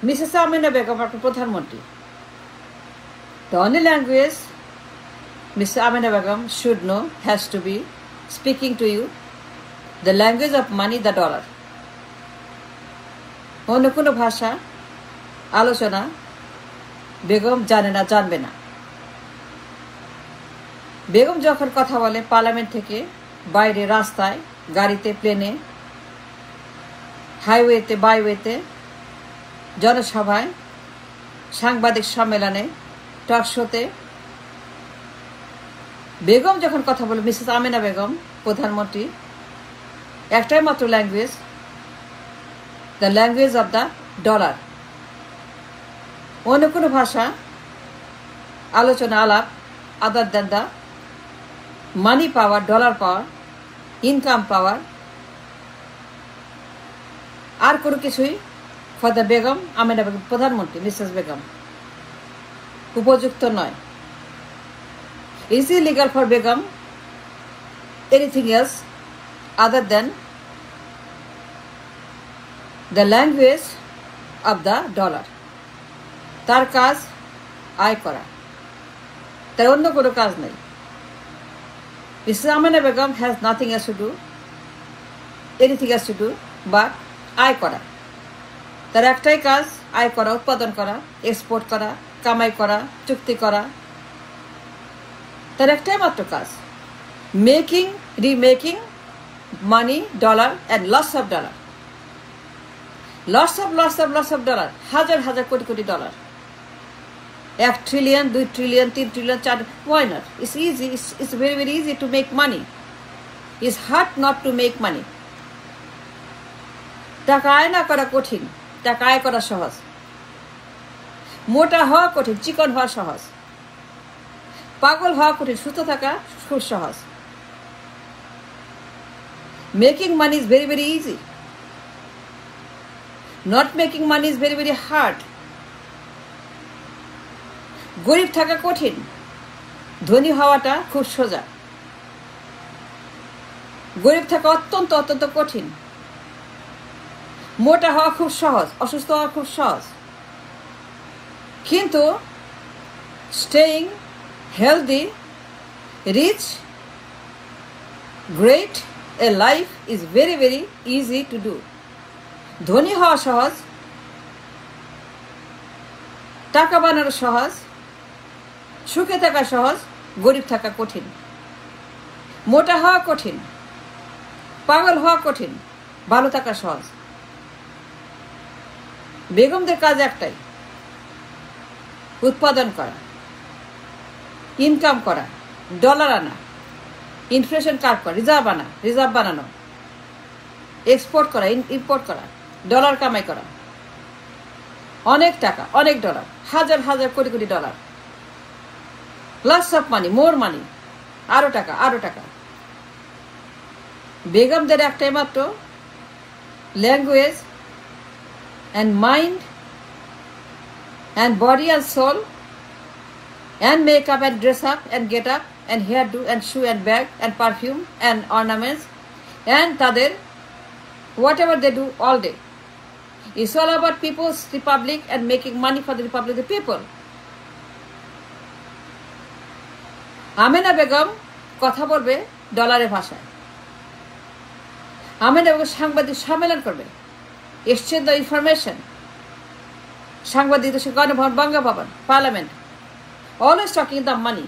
Mrs Amina Begum আপনার প্রধানমন্ত্রী। The only language Mrs. Amina Begum should know has to be speaking to you the language of money, the dollar. অন্য কোনো ভাষা আলোচনা বেগম জানে না, জানবে না। বেগম যখন কথা বলে পার্লামেন্ট থেকে বাইরে, রাস্তায়, গাড়িতে, প্লেনে, হাইওয়েতে, বাইওয়েতে, জনসভায়, সাংবাদিক সম্মেলনে, টক শোতে, বেগম যখন কথা বলে, মিসেস আমিনা বেগম প্রধানমন্ত্রী, একটাই মাত্র language, the language of the dollar. অন্য কোনো ভাষা আলোচনা আলাপ other than the money power, dollar power, income power, আর কোনো কিছুই ফর দ্য বেগম আমিনা বেগম প্রধানমন্ত্রী মিসেস বেগম উপযুক্ত নয়। Is it legal for Begum anything else other than the language of the dollar? তার কাজ আয় করা, তার অন্য কোনো কাজ নেই। Mrs. Amina Begum has nothing else to do, anything else to do but আয় করা। তার একটাই কাজ আয় করা, উৎপাদন করা, এক্সপোর্ট করা, কামাই করা, চুক্তি করা, তার একটাই মাত্র কাজ। Making, remaking money, dollar and loss of dollar, loss of dollar, হাজার হাজার কোটি কোটি dollar, 1 trillion, 2 trillion, 3 trillion, 4, why not? It's easy, it's very very easy to make money. It's hard not to make money. টাকা আয় না করা কঠিন, টাকা আয় করা সহজ। মোটা হওয়া কঠিন, চিকন হওয়া সহজ। পাগল হওয়া কঠিন, সুস্থ থাকা খুব সহজ। Making money is very very easy, not making money is very very hard. গরিব থাকা কঠিন, ধনী হওয়াটা খুব সোজা। গরিব থাকা অত্যন্ত অত্যন্ত কঠিন, মোটা হওয়া খুব সহজ, অসুস্থ হওয়া খুব সহজ। কিন্তু staying healthy, rich, great, a life is very very easy to do. ধনী হওয়া সহজ, টাকা বানানো সহজ, সুখে থাকা সহজ, গরিব থাকা কঠিন। মোটা হওয়া কঠিন, পাগল হওয়া কঠিন, ভালো থাকা সহজ। বেগমদের কাজ একটাই, উৎপাদন করা, ইনকাম করা, ডলার আনা, ইনফ্লেশন কাট করা, রিজার্ভ বানানো, এক্সপোর্ট করা, ইম্পোর্ট করা, ডলার কামাই করা, অনেক টাকা, অনেক ডলার, হাজার হাজার কোটি কোটি dollar, loss of money, more money, আরো টাকা, আরো টাকা। বেগমদের একটাই মাত্র language and mind and body and soul and makeup and dress up and get up and hairdo and shoe and bag and perfume and ornaments and tader whatever they do all day. It's all about people's republic and making money for the republic of the people. Amina Begum কথা বলবে ডলারের ভাষায়। আমিনা বেগম সাংবাদিক সম্মেলন করবে, exchange the information, সাংবাদিক Ganabhaban, Bangabhaban, parliament, always talking the money.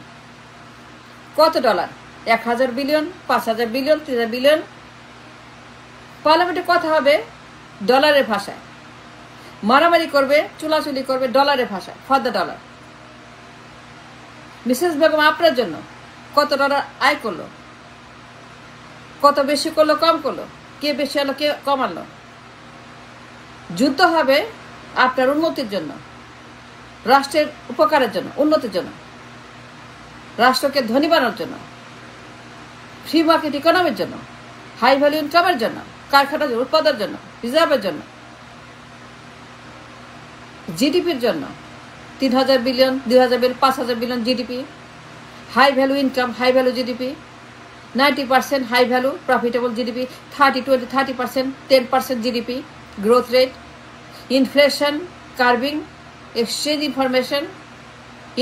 কত dollar? 1000 billion, 5000 billion, 3000 billion. পার্লামেন্টে কথা হবে ডলারের ভাষায়, মারামারি করবে, চুলাচুলি করবে ডলারের ভাষায়, for the dollar. Mrs Begum আপনার জন্য কত ডলার আয় করলো, কত বেশি করলো, কম করলো, কে বেশি আলো, কে কম আনলো। যুদ্ধ হবে আপনার উন্নতির জন্য, রাষ্ট্রের উপকারের জন্য, উন্নতির জন্য, রাষ্ট্রকে ধনী বানানোর জন্য, ফ্রি মার্কেট ইকোনমির জন্য, হাই ভ্যালু ইনকামের জন্য, কারখানার উৎপাদনের জন্য, রিজার্ভের জন্য, জিডিপির জন্য। 3000 billion, 2000 billion, 5000 billion GDP, high value income, high value GDP, 90% high value profitable GDP, 30% 10% GDP growth rate, inflation curbing, exchange information,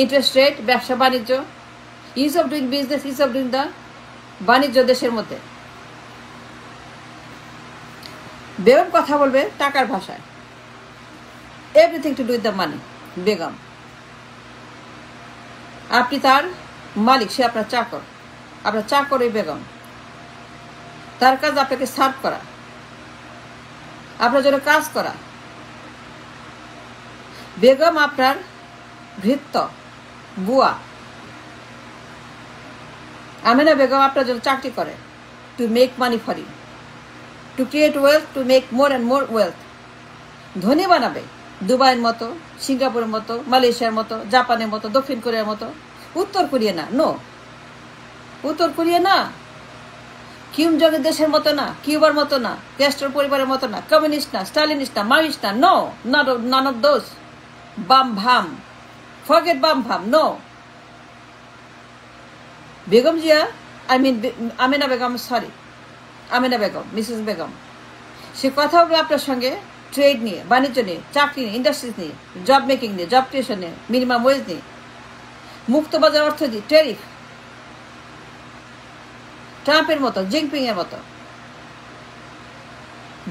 interest rate, ব্যবসা বাণিজ্য, ease of doing business, ease of doing the বাণিজ্য দেশের মধ্যে। বেগম কথা বলবে টাকার ভাষায়, everything to do with the money. বেগম, আপনি তার মালিক, সে আপনার চাকর, আপনার চাকর ওই বেগম। তার কাজ আপনাকে সার্ভ করা, আপনার জন্য কাজ করা। বেগম আপনার ভৃত্য, বুয়া। আমেনা বেগম আপনার জন্য চাকরি করে, to make money for you, to create wealth, to make more and more wealth. ধনী বানাবে, দুবাইয়ের মতো, সিঙ্গাপুরের মতো, মালয়েশিয়ার মতো, জাপানের মতো, দক্ষিণ কোরিয়ার মতো। উত্তর কোরিয়া না, নো। উত্তর কোরিয়া না, কিম জং দেশের মতো না, কিউবার মতো না, ক্যাস্ট্রো পরিবারের মতো না, কমিউনিস্ট না, স্টালিনিস্ট না, মাওয়িস্ট না, নো, নান অফ দোজ। বাম ভাম, ফরগেট বাম ভাম, no. Begum Zia, I mean Amena Begum, sorry, Amena Begum, Mrs Begum, সে কথা বলবে আপনার সঙ্গে ট্রেড নিয়ে, বাণিজ্য নিয়ে, চাকরি নিয়ে, ইন্ডাস্ট্রিজ নিয়ে, জব মেকিং নিয়ে, জব ক্রিয়েশন নিয়ে, মিনিমাম ওয়েজ নিয়ে, মুক্তবাজার অর্থনীতি, ট্যারিফ, ট্রাম্পের মতো, জিনপিং এর মতো।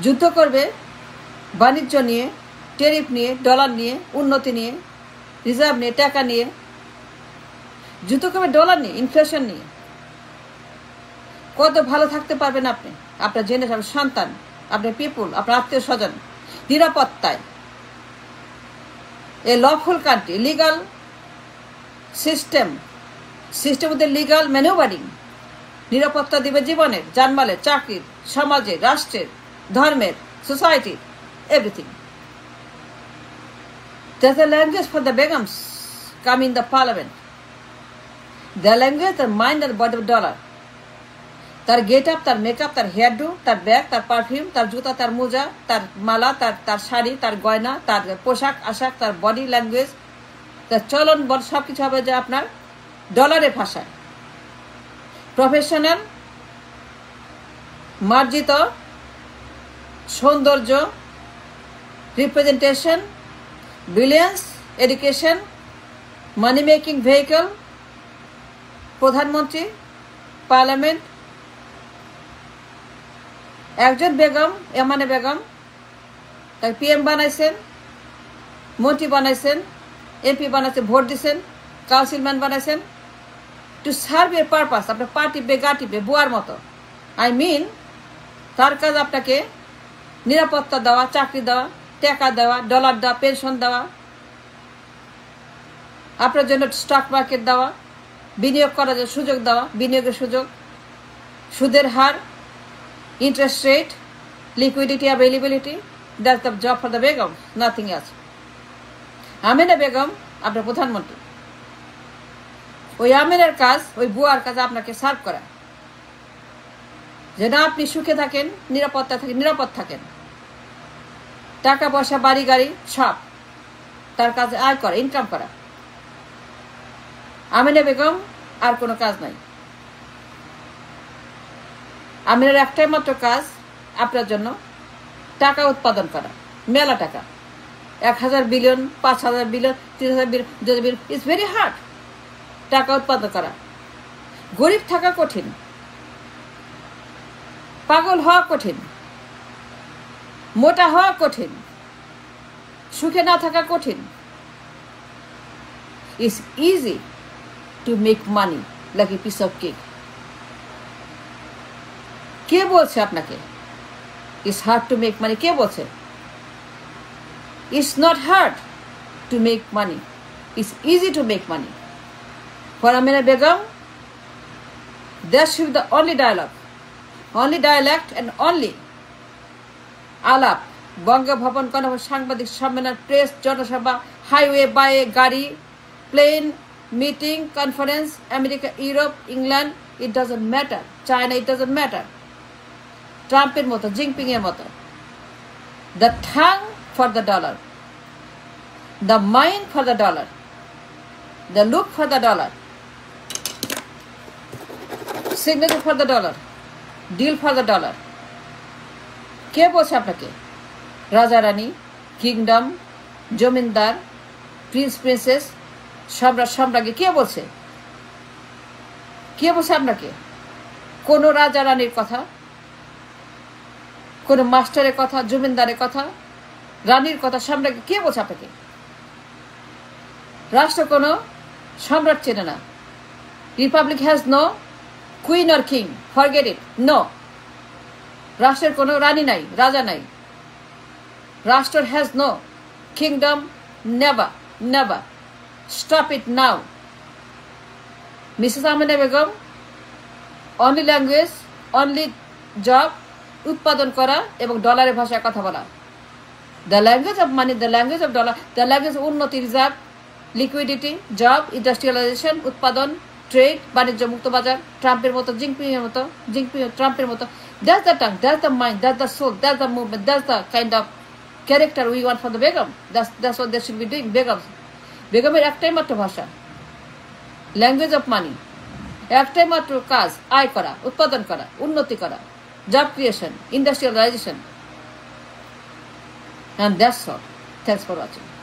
যুদ্ধ করবে বাণিজ্য নিয়ে, ট্যারিফ নিয়ে, ডলার নিয়ে, উন্নতি নিয়ে, রিজার্ভ নিয়ে, টাকা নিয়ে। যুদ্ধ করবে ডলার নিয়ে, ইনফ্লেশন নিয়ে। কত ভালো থাকতে পারবেন আপনি, আপনার জেনারেশন, সন্তান, আপনার পিপুল, আপনার আত্মীয় স্বজন, নিরাপত্তায়। A lawful country, legal system, system with legal manoeuvring. নিরাপত্তা দিবে জীবনের, জানমালের, চাকরির, সমাজের, রাষ্ট্রের, ধর্মের, সোসাইটির, everything. There's a language for the Begums come in the parliament. The language, the mind and the body of dollar. তার গেট আপ, তার মেকআপ, তার হেয়ার ডু, তার ব্যাগ, তার পারফিউম, তার জুতা, তার মোজা, তার মালা, তার শাড়ি, তার গয়না, তার পোশাক আশাক, তার বডি ল্যাঙ্গুয়েজ, তার চলন বল, সব কিছু হবে যে আপনার ডলারের ভাষায়। প্রফেশনাল, মার্জিত, সৌন্দর্য, রিপ্রেজেন্টেশন, ব্রিলিয়েন্স, এডুকেশন, মানি মেকিং ভেহিকল, প্রধানমন্ত্রী, পার্লামেন্ট। একজন বেগম, এমানে বেগম, তাকে পিএম বানাইছেন, মন্ত্রী বানাইছেন, এমপি বানাইছেন, ভোট দিচ্ছেন, কাউন্সিলম্যান বানাইছেন, টু সার্ভ এর পারপাস। আপনার পা টিপবে, গা টিপবে, বুয়ার মতো। আই মিন, তার কাজ আপনাকে নিরাপত্তা দেওয়া, চাকরি দেওয়া, টাকা দেওয়া, ডলার দেওয়া, পেনশন দেওয়া, আপনার জন্য স্টক মার্কেট দেওয়া, বিনিয়োগ করার জন্য সুযোগ দেওয়া, বিনিয়োগের সুযোগ, সুদের হার, interest rate, liquidity availability. That's the job for the Begum, nothing else. Amena Begum আপনার প্রধানমন্ত্রী। ওই আমেনার কাজ, ওই বুয়ার কাজ আপনাকে সার্ভ করা, যেন আপনি সুখে থাকেন, নিরাপত্তা থাকেন, নিরাপদ থাকেন। টাকা পয়সা, বাড়ি গাড়ি সব তার কাজে আয় করা, ইনকাম করা। আমেনা বেগম আর কোনো কাজ নাই। আমিনার একটাই মাত্র কাজ আপনার জন্য টাকা উৎপাদন করা, মেলা টাকা, 1000 billion, 5000 billion, 3000 billion, 2000 billion. It's very hard টাকা উৎপাদন করা। গরিব থাকা কঠিন, পাগল হওয়া কঠিন, মোটা হওয়া কঠিন, সুখে না থাকা কঠিন। It's easy to make money like a piece of cake. কে বলছে আপনাকে it's hard to make money? কে বলছে? It's not hard to make money, it's easy to make money. For Amina Begum, that should be the only dialect and only আলাপ। বঙ্গভবন, সাংবাদিক সম্মেলন, press, জনসভা, highway, বায়ে, গাড়ি, plane, meeting, conference, America, Europe, England, it doesn't matter, China, it doesn't matter. ট্রাম্পের মতো, Jinping এর মতো। The thing for the dollar, the mind for the dollar, the look for the dollar, signature for the dollar, deal for the dollar. কে বলছে আপনাকে রাজা রানী, kingdom, জমিনদার, প্রিন্স প্রিন্সেস, সম্রাট সম্রাজ্ঞী, কে বলছে? কে বলছে আপনাকে? কোনো রাজা রানীর কথা, কোনো মাস্টারের কথা, জমিনদারের কথা, রানীর কথা, সম্রাজ্ঞী, কে বলছে আপনাকে? রাষ্ট্র কোনো সম্রাট চেনে না। Republic has no queen or king, forget it, no. রাষ্ট্রের কোনো রানী নাই, রাজা নাই। রাষ্ট্র has no kingdom, never, never. Stop it now. Mrs Amina Begum, only language, only job, উৎপাদন করা এবং ডলারের ভাষায় কথা বলা। The language of money, the language of dollar, the language উন্নতি, রিজার্ভ, লিকুইডিটি, জব, ইন্ডাস্ট্রিয়ালাইজেশন, উৎপাদন, ট্রেড, বাণিজ্য, মুক্ত বাজার, ট্রাম্পের মতো, ট্রাম্পের মতো। That's the tongue, that's the mind, that's the soul, that's the movement, that's the kind of character we want for the বেগম। That's what they should be doing. বেগমের একটাই মাত্র ভাষা, ল্যাঙ্গুয়েজ অফ মানি। একটাই মাত্র কাজ, আয় করা, উৎপাদন করা, উন্নতি করা, job creation, industrialisation. And that's all. Thanks for watching.